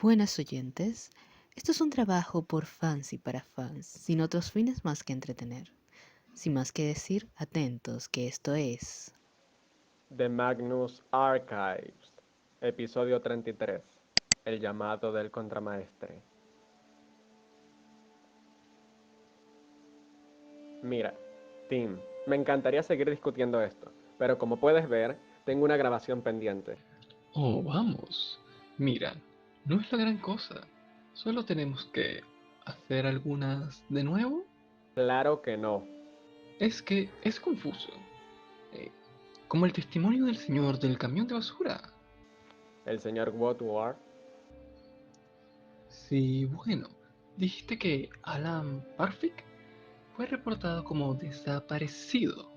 Buenas oyentes, esto es un trabajo por fans y para fans, sin otros fines más que entretener. Sin más que decir, atentos, que esto es... The Magnus Archives, episodio 33, el llamado del contramaestre. Mira, Tim, me encantaría seguir discutiendo esto, pero como puedes ver, tengo una grabación pendiente. Oh, vamos. Mira, no es la gran cosa. Solo tenemos que hacer algunas de nuevo. Claro que no. Es que es confuso. Eh, Como el testimonio del señor del camión de basura. El señor Woodward. Sí, bueno, dijiste que Alan Parfitt fue reportado como desaparecido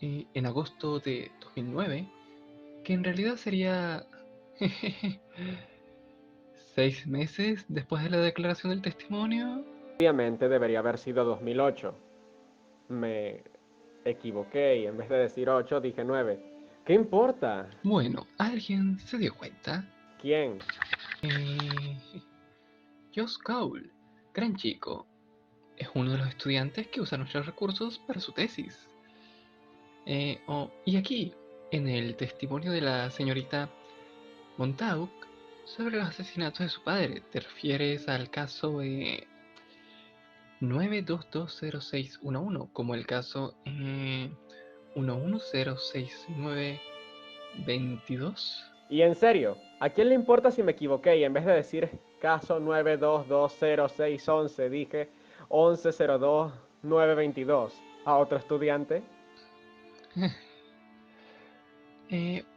en agosto de 2009, que en realidad sería 6 meses después de la declaración del testimonio. Obviamente debería haber sido 2008. Me equivoqué y en vez de decir 8 dije 9. ¿Qué importa? Bueno, alguien se dio cuenta. ¿Quién? Eh, Josh Cole, gran chico, es uno de los estudiantes que usa nuestros recursos para su tesis. Y aquí, en el testimonio de la señorita Montauk sobre los asesinatos de su padre, te refieres al caso 9220611, como el caso 11069222. Y en serio, ¿a quién le importa si me equivoqué y en vez de decir caso 9220611 dije 1102-922 a otro estudiante?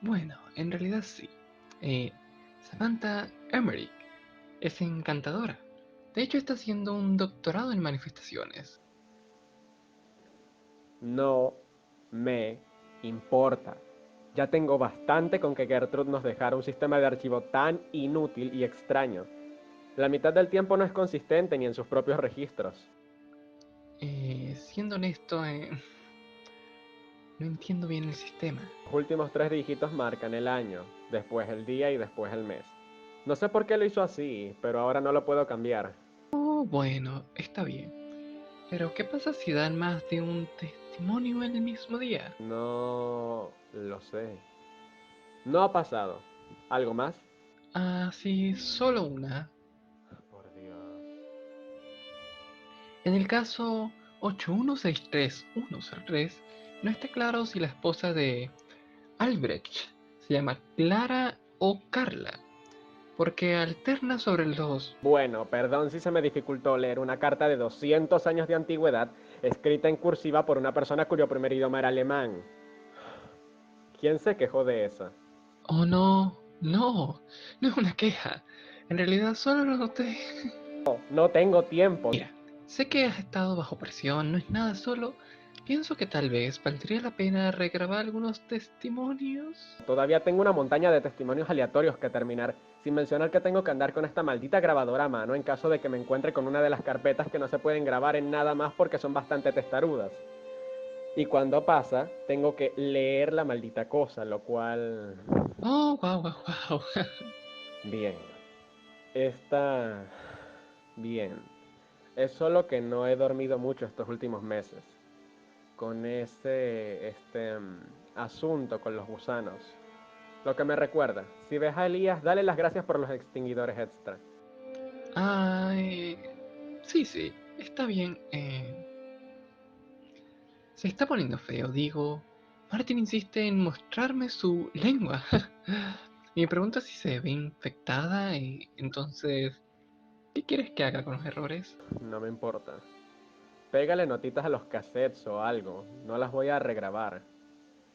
Bueno, en realidad sí. Eh, Samantha Emmerich es encantadora. De hecho, está haciendo un doctorado en manifestaciones. No me importa. Ya tengo bastante con que Gertrude nos dejara un sistema de archivo tan inútil y extraño. La mitad del tiempo no es consistente ni en sus propios registros. Siendo honesto, no entiendo bien el sistema. Los últimos tres dígitos marcan el año, después el día y después el mes. No sé por qué lo hizo así, pero ahora no lo puedo cambiar. Oh, bueno, está bien. Pero, ¿qué pasa si dan más de un testimonio en el mismo día? No lo sé. No ha pasado. ¿Algo más? Ah, sí, solo una. Por Dios. En el caso 8163103, no está claro si la esposa de Albrecht se llama Clara o Carla, porque alterna sobre los... Bueno, perdón si se me dificultó leer una carta de 200 años de antigüedad escrita en cursiva por una persona cuyo primer idioma era alemán. ¿Quién se quejó de eso? Oh, no, no, no es una queja. En realidad solo lo noté. No tengo tiempo. Mira, sé que has estado bajo presión, no es nada, solo pienso que tal vez valdría la pena regrabar algunos testimonios. Todavía tengo una montaña de testimonios aleatorios que terminar, sin mencionar que tengo que andar con esta maldita grabadora a mano en caso de que me encuentre con una de las carpetas que no se pueden grabar en nada más porque son bastante testarudas. Y cuando pasa, tengo que leer la maldita cosa, lo cual... Oh, wow, wow, wow. Bien. Está... bien. Es solo que no he dormido mucho estos últimos meses. Con asunto con los gusanos. Lo que me recuerda, si ves a Elías, dale las gracias por los extinguidores extra. Ay, sí, sí, está bien. Se está poniendo feo, digo. Martin insiste en mostrarme su lengua. Y me pregunta si se ve infectada y entonces, ¿qué quieres que haga con los errores? No me importa. Pégale notitas a los cassettes o algo. No las voy a regrabar.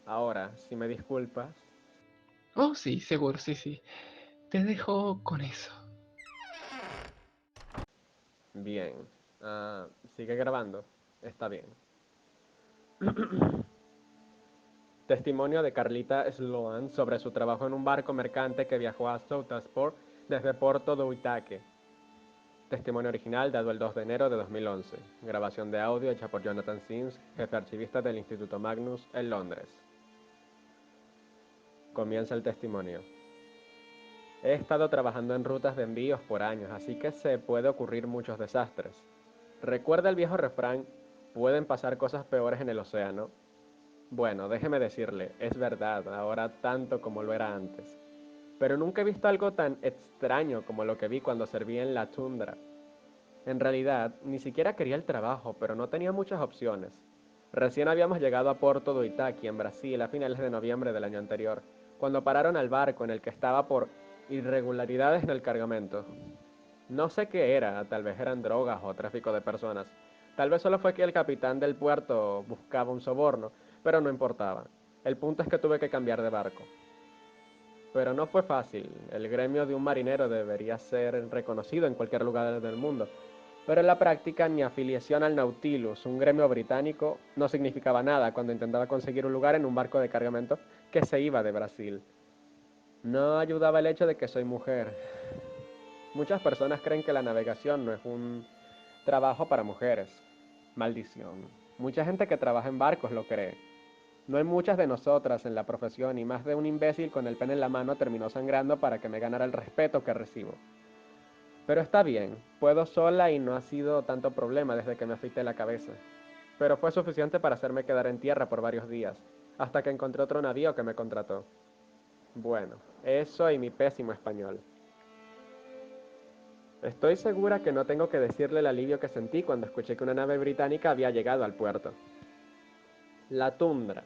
Ahora, si me disculpas. Oh, sí, seguro, sí, sí. Te dejo con eso. Bien. Sigue grabando. Está bien. Testimonio de Carlita Sloan sobre su trabajo en un barco mercante que viajó a Soutasport desde Porto do Itaque. Testimonio original dado el 2 de enero de 2011. Grabación de audio hecha por Jonathan Sims, jefe archivista del Instituto Magnus en Londres. Comienza el testimonio. He estado trabajando en rutas de envíos por años, así que se puede ocurrir muchos desastres. ¿Recuerda el viejo refrán? Pueden pasar cosas peores en el océano. Bueno, déjeme decirle, es verdad, ahora tanto como lo era antes. Pero nunca he visto algo tan extraño como lo que vi cuando serví en la tundra. En realidad, ni siquiera quería el trabajo, pero no tenía muchas opciones. Recién habíamos llegado a Porto do Itaqui, en Brasil, a finales de noviembre del año anterior, cuando pararon al barco en el que estaba por irregularidades en el cargamento. No sé qué era, tal vez eran drogas o tráfico de personas. Tal vez solo fue que el capitán del puerto buscaba un soborno, pero no importaba. El punto es que tuve que cambiar de barco. Pero no fue fácil. El gremio de un marinero debería ser reconocido en cualquier lugar del mundo. Pero en la práctica, mi afiliación al Nautilus, un gremio británico, no significaba nada cuando intentaba conseguir un lugar en un barco de cargamento que se iba de Brasil. No ayudaba el hecho de que soy mujer. Muchas personas creen que la navegación no es un trabajo para mujeres. Maldición. Mucha gente que trabaja en barcos lo cree. No hay muchas de nosotras en la profesión y más de un imbécil con el pene en la mano terminó sangrando para que me ganara el respeto que recibo. Pero está bien, puedo sola y no ha sido tanto problema desde que me afeité la cabeza. Pero fue suficiente para hacerme quedar en tierra por varios días, hasta que encontré otro navío que me contrató. Bueno, eso y mi pésimo español. Estoy segura que no tengo que decirle el alivio que sentí cuando escuché que una nave británica había llegado al puerto. La tundra.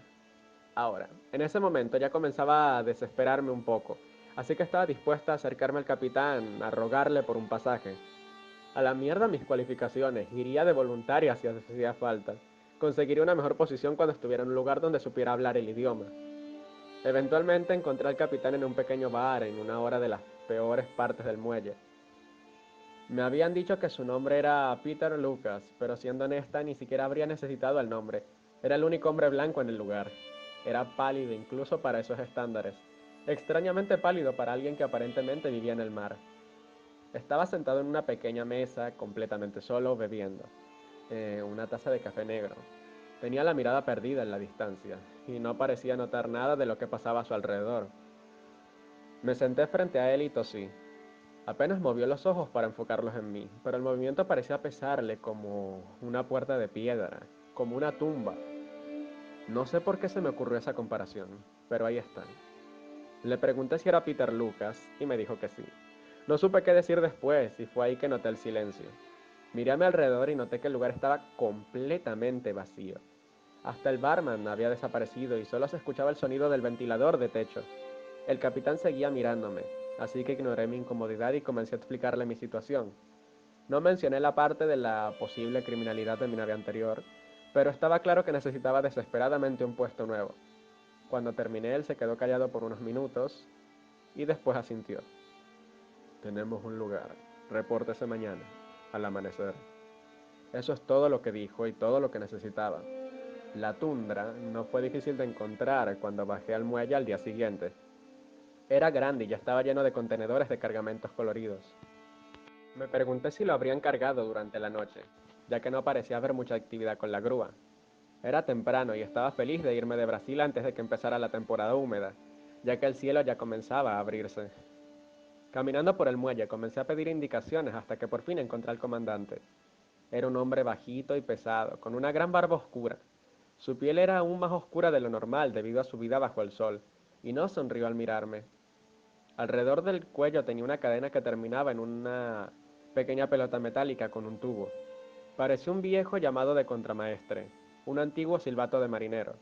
Ahora, en ese momento ya comenzaba a desesperarme un poco, así que estaba dispuesta a acercarme al capitán, a rogarle por un pasaje. A la mierda mis cualificaciones, iría de voluntaria si hacía falta. Conseguiría una mejor posición cuando estuviera en un lugar donde supiera hablar el idioma. Eventualmente encontré al capitán en un pequeño bar en una hora de las peores partes del muelle. Me habían dicho que su nombre era Peter Lucas, pero siendo honesta ni siquiera habría necesitado el nombre. Era el único hombre blanco en el lugar. Era pálido incluso para esos estándares. Extrañamente pálido para alguien que aparentemente vivía en el mar. Estaba sentado en una pequeña mesa, completamente solo, bebiendo una taza de café negro. Tenía la mirada perdida en la distancia, y no parecía notar nada de lo que pasaba a su alrededor. Me senté frente a él y tosí. Apenas movió los ojos para enfocarlos en mí, pero el movimiento parecía pesarle como una puerta de piedra, como una tumba. No sé por qué se me ocurrió esa comparación, pero ahí está. Le pregunté si era Peter Lucas y me dijo que sí. No supe qué decir después y fue ahí que noté el silencio. Miré a mi alrededor y noté que el lugar estaba completamente vacío. Hasta el barman había desaparecido y solo se escuchaba el sonido del ventilador de techo. El capitán seguía mirándome, así que ignoré mi incomodidad y comencé a explicarle mi situación. No mencioné la parte de la posible criminalidad de mi nave anterior, pero estaba claro que necesitaba desesperadamente un puesto nuevo. Cuando terminé, él se quedó callado por unos minutos y después asintió. Tenemos un lugar. Repórtese mañana, al amanecer. Eso es todo lo que dijo y todo lo que necesitaba. La tundra no fue difícil de encontrar cuando bajé al muelle al día siguiente. Era grande y ya estaba lleno de contenedores de cargamentos coloridos. Me pregunté si lo habrían cargado durante la noche, ya que no parecía haber mucha actividad con la grúa. Era temprano y estaba feliz de irme de Brasil antes de que empezara la temporada húmeda, ya que el cielo ya comenzaba a abrirse. Caminando por el muelle comencé a pedir indicaciones hasta que por fin encontré al comandante. Era un hombre bajito y pesado, con una gran barba oscura. Su piel era aún más oscura de lo normal debido a su vida bajo el sol, y no sonrió al mirarme. Alrededor del cuello tenía una cadena que terminaba en una pequeña pelota metálica con un tubo. Parecía un viejo llamado de contramaestre, un antiguo silbato de marinero.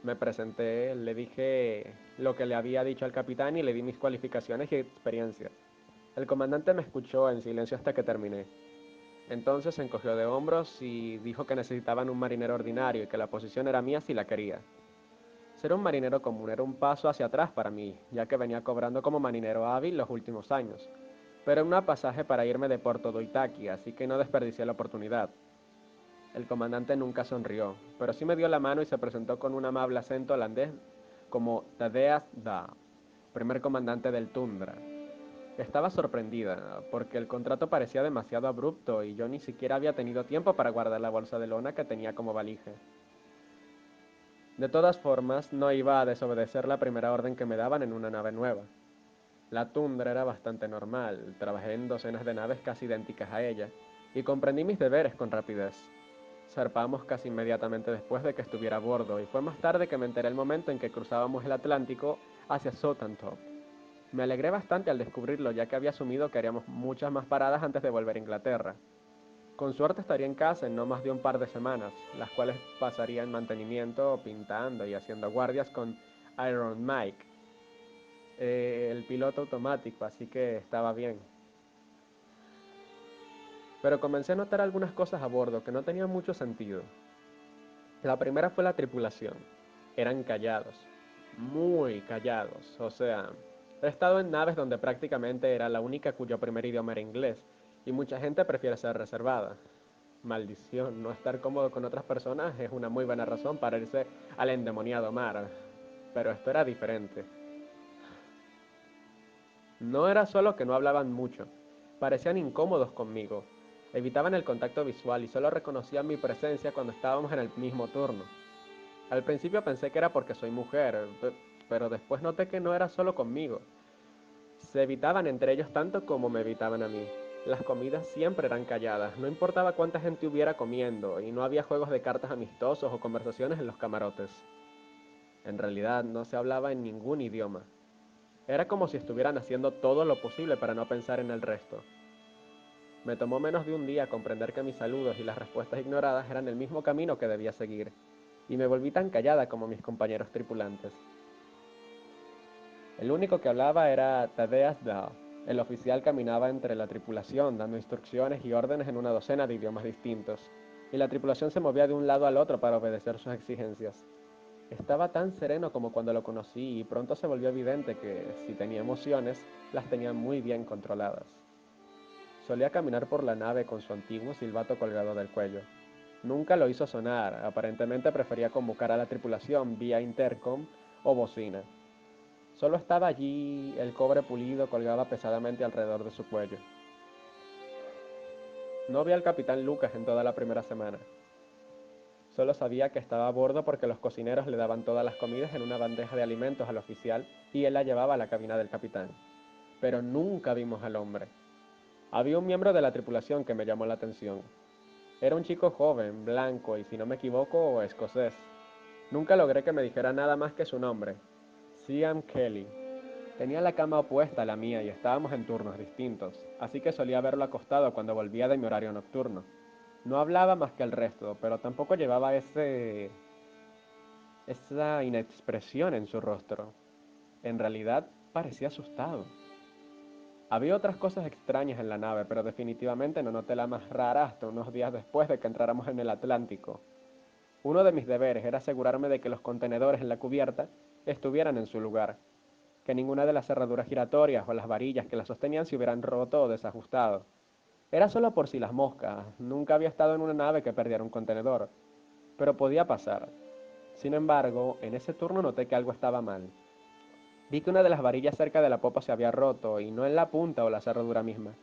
Me presenté, le dije lo que le había dicho al capitán y le di mis cualificaciones y experiencia. El comandante me escuchó en silencio hasta que terminé. Entonces se encogió de hombros y dijo que necesitaban un marinero ordinario y que la posición era mía si la quería. Ser un marinero común era un paso hacia atrás para mí, ya que venía cobrando como marinero hábil los últimos años. Pero era un pasaje para irme de Porto do Itaqui, así que no desperdicié la oportunidad. El comandante nunca sonrió, pero sí me dio la mano y se presentó con un amable acento holandés como Thaddeus Da, primer comandante del Tundra. Estaba sorprendida, porque el contrato parecía demasiado abrupto y yo ni siquiera había tenido tiempo para guardar la bolsa de lona que tenía como valija. De todas formas, no iba a desobedecer la primera orden que me daban en una nave nueva. La tundra era bastante normal, trabajé en docenas de naves casi idénticas a ella, y comprendí mis deberes con rapidez. Zarpamos casi inmediatamente después de que estuviera a bordo, y fue más tarde que me enteré el momento en que cruzábamos el Atlántico hacia Southampton. Me alegré bastante al descubrirlo, ya que había asumido que haríamos muchas más paradas antes de volver a Inglaterra. Con suerte estaría en casa en no más de un par de semanas, las cuales pasaría en mantenimiento, pintando y haciendo guardias con Iron Mike, el piloto automático, así que estaba bien. Pero comencé a notar algunas cosas a bordo que no tenían mucho sentido. La primera fue la tripulación. Eran callados, muy callados. O sea, he estado en naves donde prácticamente era la única cuyo primer idioma era inglés, y mucha gente prefiere ser reservada. Maldición, no estar cómodo con otras personas es una muy buena razón para irse al endemoniado mar. Pero esto era diferente. No era solo que no hablaban mucho, parecían incómodos conmigo. Evitaban el contacto visual y solo reconocían mi presencia cuando estábamos en el mismo turno. Al principio pensé que era porque soy mujer, pero después noté que no era solo conmigo. Se evitaban entre ellos tanto como me evitaban a mí. Las comidas siempre eran calladas, no importaba cuánta gente hubiera comiendo, y no había juegos de cartas amistosos o conversaciones en los camarotes. En realidad no se hablaba en ningún idioma. Era como si estuvieran haciendo todo lo posible para no pensar en el resto. Me tomó menos de un día comprender que mis saludos y las respuestas ignoradas eran el mismo camino que debía seguir, y me volví tan callada como mis compañeros tripulantes. El único que hablaba era Thaddeus Dow. El oficial caminaba entre la tripulación, dando instrucciones y órdenes en una docena de idiomas distintos, y la tripulación se movía de un lado al otro para obedecer sus exigencias. Estaba tan sereno como cuando lo conocí y pronto se volvió evidente que, si tenía emociones, las tenía muy bien controladas. Solía caminar por la nave con su antiguo silbato colgado del cuello. Nunca lo hizo sonar, aparentemente prefería convocar a la tripulación vía intercom o bocina. Solo estaba allí, el cobre pulido colgaba pesadamente alrededor de su cuello. No vi al capitán Lucas en toda la primera semana. Solo sabía que estaba a bordo porque los cocineros le daban todas las comidas en una bandeja de alimentos al oficial y él la llevaba a la cabina del capitán. Pero nunca vimos al hombre. Había un miembro de la tripulación que me llamó la atención. Era un chico joven, blanco y, si no me equivoco, escocés. Nunca logré que me dijera nada más que su nombre, Siam Kelly. Tenía la cama opuesta a la mía y estábamos en turnos distintos, así que solía verlo acostado cuando volvía de mi horario nocturno. No hablaba más que el resto, pero tampoco llevaba esa inexpresión en su rostro. En realidad, parecía asustado. Había otras cosas extrañas en la nave, pero definitivamente no noté la más rara hasta unos días después de que entráramos en el Atlántico. Uno de mis deberes era asegurarme de que los contenedores en la cubierta estuvieran en su lugar, que ninguna de las cerraduras giratorias o las varillas que las sostenían se hubieran roto o desajustado. Era solo por si las moscas, nunca había estado en una nave que perdiera un contenedor, pero podía pasar. Sin embargo, en ese turno noté que algo estaba mal. Vi que una de las varillas cerca de la popa se había roto, y no en la punta o la cerradura misma,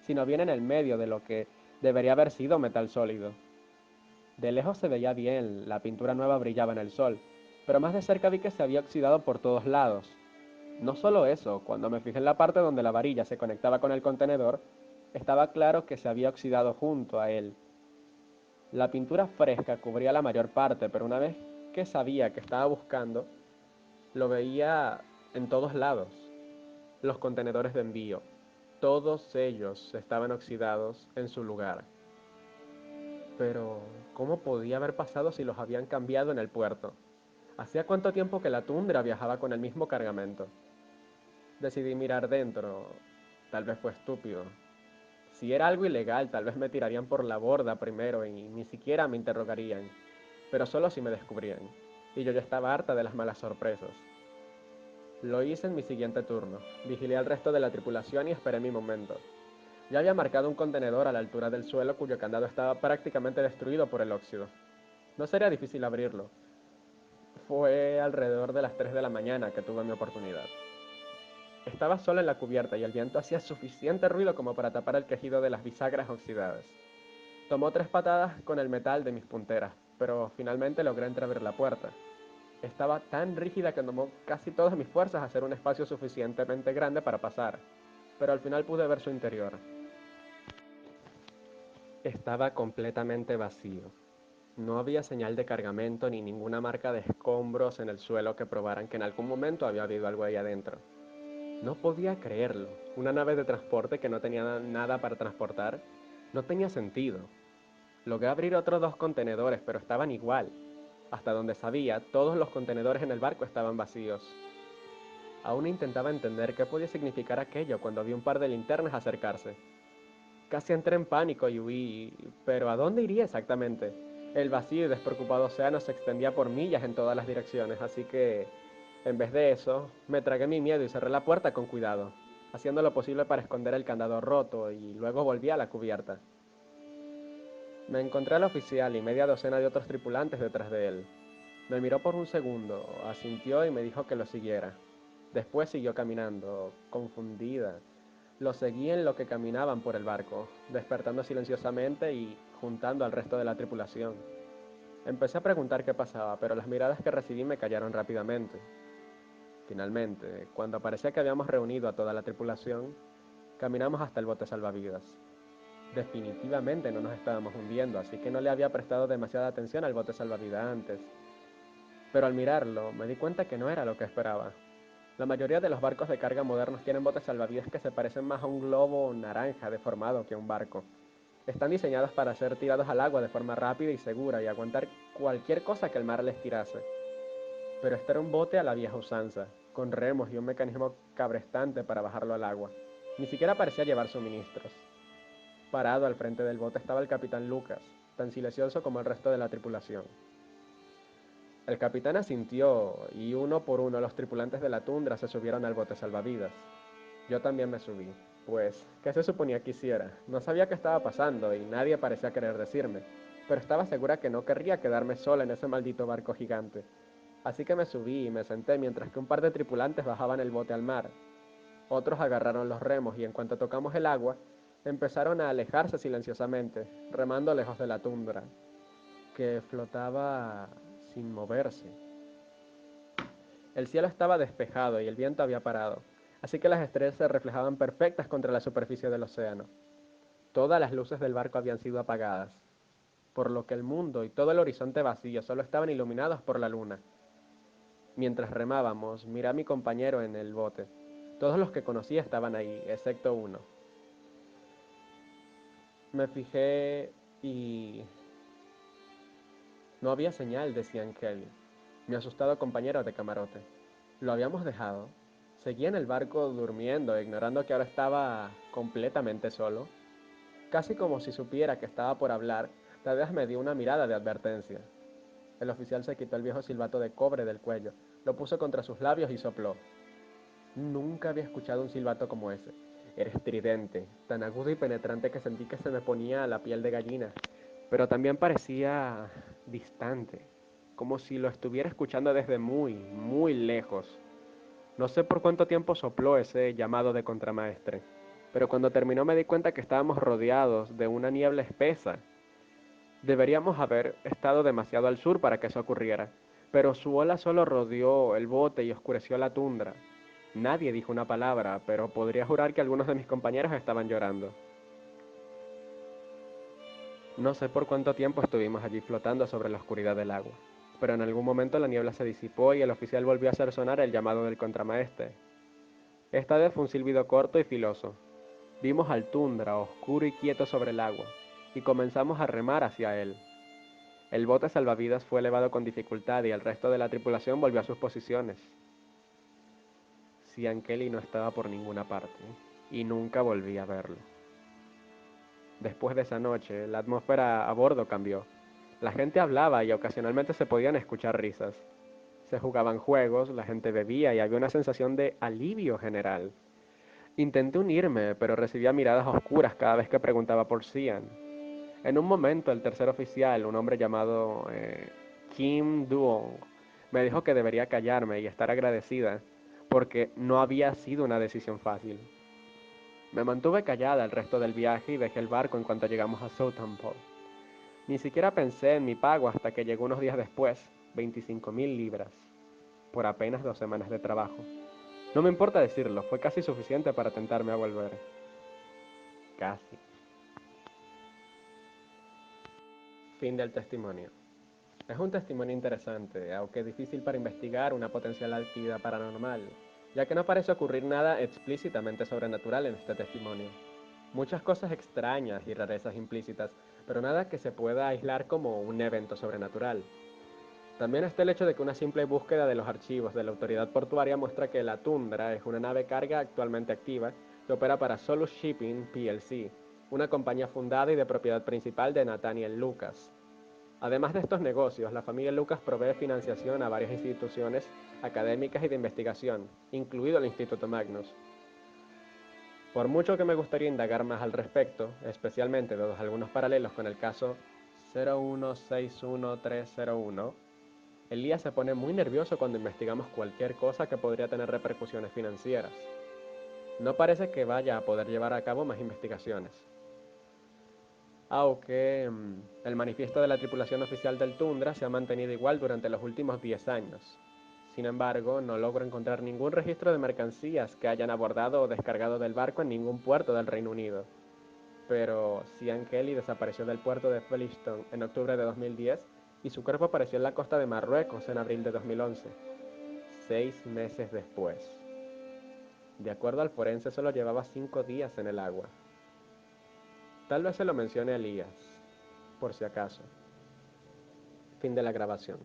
sino bien en el medio de lo que debería haber sido metal sólido. De lejos se veía bien, la pintura nueva brillaba en el sol, pero más de cerca vi que se había oxidado por todos lados. No solo eso, cuando me fijé en la parte donde la varilla se conectaba con el contenedor, estaba claro que se había oxidado junto a él. La pintura fresca cubría la mayor parte, pero una vez que sabía que estaba buscando, lo veía en todos lados. Los contenedores de envío, todos ellos estaban oxidados en su lugar. Pero, ¿cómo podía haber pasado si los habían cambiado en el puerto? ¿Hacía cuánto tiempo que la tundra viajaba con el mismo cargamento? Decidí mirar dentro. Tal vez fue estúpido. Si era algo ilegal, tal vez me tirarían por la borda primero y ni siquiera me interrogarían. Pero solo si me descubrían. Y yo ya estaba harta de las malas sorpresas. Lo hice en mi siguiente turno. Vigilé al resto de la tripulación y esperé mi momento. Ya había marcado un contenedor a la altura del suelo cuyo candado estaba prácticamente destruido por el óxido. No sería difícil abrirlo. Fue alrededor de las 3 de la mañana que tuve mi oportunidad. Estaba sola en la cubierta y el viento hacía suficiente ruido como para tapar el quejido de las bisagras oxidadas. Tomó 3 patadas con el metal de mis punteras, pero finalmente logré entreabrir la puerta. Estaba tan rígida que tomó casi todas mis fuerzas hacer un espacio suficientemente grande para pasar, pero al final pude ver su interior. Estaba completamente vacío. No había señal de cargamento ni ninguna marca de escombros en el suelo que probaran que en algún momento había habido algo ahí adentro. No podía creerlo. Una nave de transporte que no tenía nada para transportar. No tenía sentido. Logré abrir otros 2 contenedores, pero estaban igual. Hasta donde sabía, todos los contenedores en el barco estaban vacíos. Aún intentaba entender qué podía significar aquello cuando vi un par de linternas acercarse. Casi entré en pánico y huí, pero ¿a dónde iría exactamente? El vacío y despreocupado océano se extendía por millas en todas las direcciones, así que, en vez de eso, me tragué mi miedo y cerré la puerta con cuidado, haciendo lo posible para esconder el candado roto y luego volví a la cubierta. Me encontré al oficial y media docena de otros tripulantes detrás de él. Me miró por un segundo, asintió y me dijo que lo siguiera. Después siguió caminando, confundida. Lo seguí en lo que caminaban por el barco, despertando silenciosamente y juntando al resto de la tripulación. Empecé a preguntar qué pasaba, pero las miradas que recibí me callaron rápidamente. Finalmente, cuando parecía que habíamos reunido a toda la tripulación, caminamos hasta el bote salvavidas. Definitivamente no nos estábamos hundiendo, así que no le había prestado demasiada atención al bote salvavidas antes. Pero al mirarlo, me di cuenta que no era lo que esperaba. La mayoría de los barcos de carga modernos tienen botes salvavidas que se parecen más a un globo naranja deformado que a un barco. Están diseñados para ser tirados al agua de forma rápida y segura y aguantar cualquier cosa que el mar les tirase. Pero este era un bote a la vieja usanza, con remos y un mecanismo cabrestante para bajarlo al agua. Ni siquiera parecía llevar suministros. Parado al frente del bote estaba el capitán Lucas, tan silencioso como el resto de la tripulación. El capitán asintió y uno por uno los tripulantes de la Tundra se subieron al bote salvavidas. Yo también me subí, pues, ¿qué se suponía que hiciera? No sabía qué estaba pasando y nadie parecía querer decirme, pero estaba segura que no querría quedarme sola en ese maldito barco gigante. Así que me subí y me senté mientras que un par de tripulantes bajaban el bote al mar. Otros agarraron los remos y en cuanto tocamos el agua, empezaron a alejarse silenciosamente, remando lejos de la tundra, que flotaba sin moverse. El cielo estaba despejado y el viento había parado, así que las estrellas se reflejaban perfectas contra la superficie del océano. Todas las luces del barco habían sido apagadas, por lo que el mundo y todo el horizonte vacío solo estaban iluminados por la luna. Mientras remábamos, miré a mi compañero en el bote. Todos los que conocía estaban ahí, excepto uno. Me fijé y no había señal de Sean Kelly, mi asustado compañero de camarote. ¿Lo habíamos dejado? Seguía en el barco durmiendo, ignorando que ahora estaba completamente solo. Casi como si supiera que estaba por hablar, Tadeas me dio una mirada de advertencia. El oficial se quitó el viejo silbato de cobre del cuello, lo puso contra sus labios y sopló. Nunca había escuchado un silbato como ese. Era estridente, tan agudo y penetrante que sentí que se me ponía la piel de gallina, pero también parecía distante, como si lo estuviera escuchando desde muy, muy lejos. No sé por cuánto tiempo sopló ese llamado de contramaestre, pero cuando terminó me di cuenta que estábamos rodeados de una niebla espesa. Deberíamos haber estado demasiado al sur para que eso ocurriera, pero su ola solo rodeó el bote y oscureció la tundra. Nadie dijo una palabra, pero podría jurar que algunos de mis compañeros estaban llorando. No sé por cuánto tiempo estuvimos allí flotando sobre la oscuridad del agua, pero en algún momento la niebla se disipó y el oficial volvió a hacer sonar el llamado del contramaestre. Esta vez fue un silbido corto y filoso. Vimos al tundra, oscuro y quieto sobre el agua, y comenzamos a remar hacia él. El bote salvavidas fue elevado con dificultad y el resto de la tripulación volvió a sus posiciones. Sean Kelly no estaba por ninguna parte, y nunca volví a verlo. Después de esa noche, la atmósfera a bordo cambió. La gente hablaba y ocasionalmente se podían escuchar risas. Se jugaban juegos, la gente bebía y había una sensación de alivio general. Intenté unirme, pero recibía miradas oscuras cada vez que preguntaba por Cian. En un momento, el tercer oficial, un hombre llamado Kim Duong, me dijo que debería callarme y estar agradecida, porque no había sido una decisión fácil. Me mantuve callada el resto del viaje y dejé el barco en cuanto llegamos a Southampton. Ni siquiera pensé en mi pago hasta que llegó unos días después, 25.000 libras. por apenas 2 semanas de trabajo. No me importa decirlo, fue casi suficiente para tentarme a volver. Casi. Fin del testimonio. Es un testimonio interesante, aunque difícil para investigar una potencial actividad paranormal, ya que no parece ocurrir nada explícitamente sobrenatural en este testimonio. Muchas cosas extrañas y rarezas implícitas, pero nada que se pueda aislar como un evento sobrenatural. También está el hecho de que una simple búsqueda de los archivos de la autoridad portuaria muestra que la Tundra es una nave carga actualmente activa que opera para Solus Shipping plc, una compañía fundada y de propiedad principal de Nathaniel Lucas. Además de estos negocios, la familia Lucas provee financiación a varias instituciones académicas y de investigación, incluido el Instituto Magnus. Por mucho que me gustaría indagar más al respecto, especialmente dados algunos paralelos con el caso 0161301, Elías se pone muy nervioso cuando investigamos cualquier cosa que podría tener repercusiones financieras. No parece que vaya a poder llevar a cabo más investigaciones. Aunque el manifiesto de la tripulación oficial del Tundra se ha mantenido igual durante los últimos 10 años. Sin embargo, no logro encontrar ningún registro de mercancías que hayan abordado o descargado del barco en ningún puerto del Reino Unido. Pero Sean Kelly desapareció del puerto de Felixton en octubre de 2010 y su cuerpo apareció en la costa de Marruecos en abril de 2011, 6 meses después. De acuerdo al forense, solo llevaba 5 días en el agua. Tal vez se lo mencione a Elías, por si acaso. Fin de la grabación.